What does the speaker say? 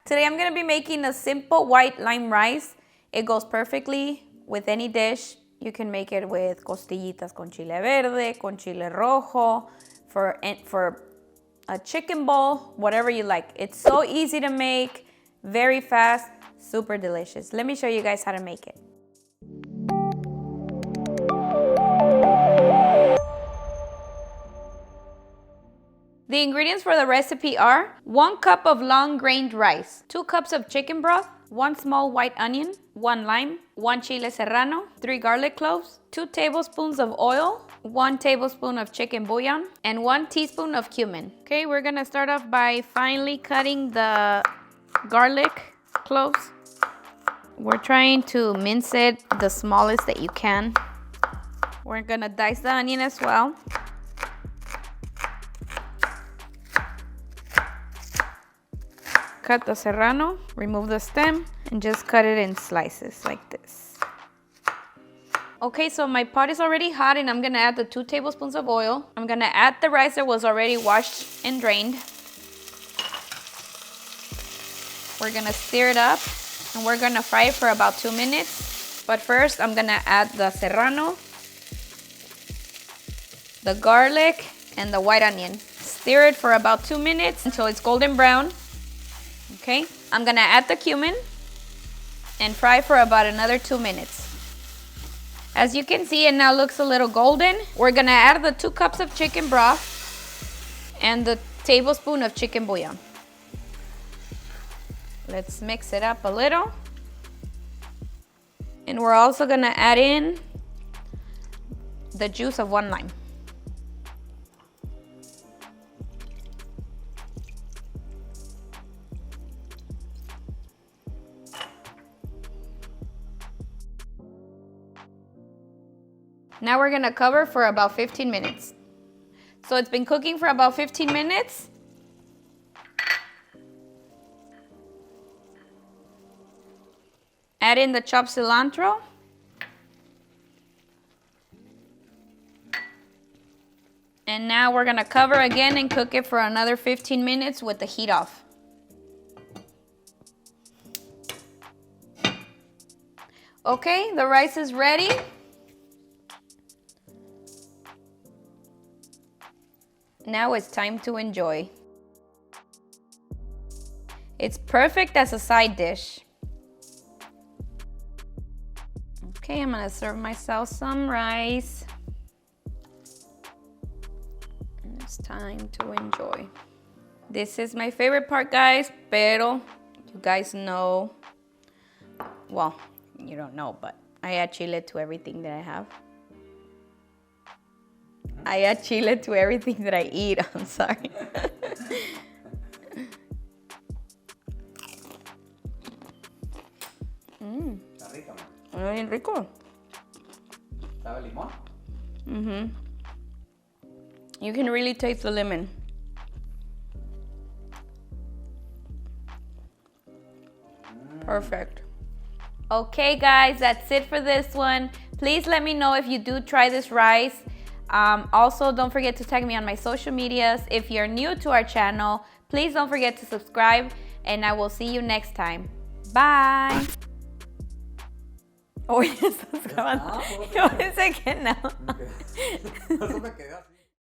Today I'm gonna be making a simple white lime rice. It goes perfectly with any dish. You can make it with costillitas con chile verde, con chile rojo, for a chicken bowl, whatever you like. It's so easy to make, very fast, super delicious. Let me show you guys how to make it. The ingredients for the recipe are 1 cup of long-grained rice, 2 cups of chicken broth, 1 small white onion, 1 lime, 1 chile serrano, 3 garlic cloves, 2 tablespoons of oil, 1 tablespoon of chicken bouillon, and 1 teaspoon of cumin. Okay, we're gonna start off by finely cutting the garlic cloves. We're trying to mince it the smallest that you can. We're gonna dice the onion as well. Cut the serrano, remove the stem, and just cut it in slices like this. Okay, so my pot is already hot and I'm gonna add the 2 tablespoons of oil. I'm gonna add the rice that was already washed and drained. We're gonna stir it up and we're gonna fry it for about 2 minutes. But first, I'm gonna add the serrano, the garlic, and the white onion. Stir it for about 2 minutes until it's golden brown. Okay, I'm gonna add the cumin and fry for about another 2 minutes. As you can see, it now looks a little golden. We're gonna add the 2 cups of chicken broth and the tablespoon of chicken bouillon. Let's mix it up a little. And we're also gonna add in the juice of 1 lime. Now we're gonna cover for about 15 minutes. So it's been cooking for about 15 minutes. Add in the chopped cilantro. And now we're gonna cover again and cook it for another 15 minutes with the heat off. Okay, the rice is ready. Now it's time to enjoy. It's perfect as a side dish. Okay, I'm gonna serve myself some rice. And it's time to enjoy. This is my favorite part, guys, pero you guys know, well, you don't know, but I add chile to everything that I have. I add chile to everything that I eat. I'm sorry. Está rico, ¿no? Muy rico. ¿Sabe limón? Mm-hmm. You can really taste the lemon. Perfect. Okay, guys, that's it for this one. Please let me know if you do try this rice. Also, don't forget to tag me on my social medias. If you're new to our channel, please don't forget to subscribe, and I will see you next time. Bye. Oh, ya estás grabando. Yo pensé que no. Eso me quedé así.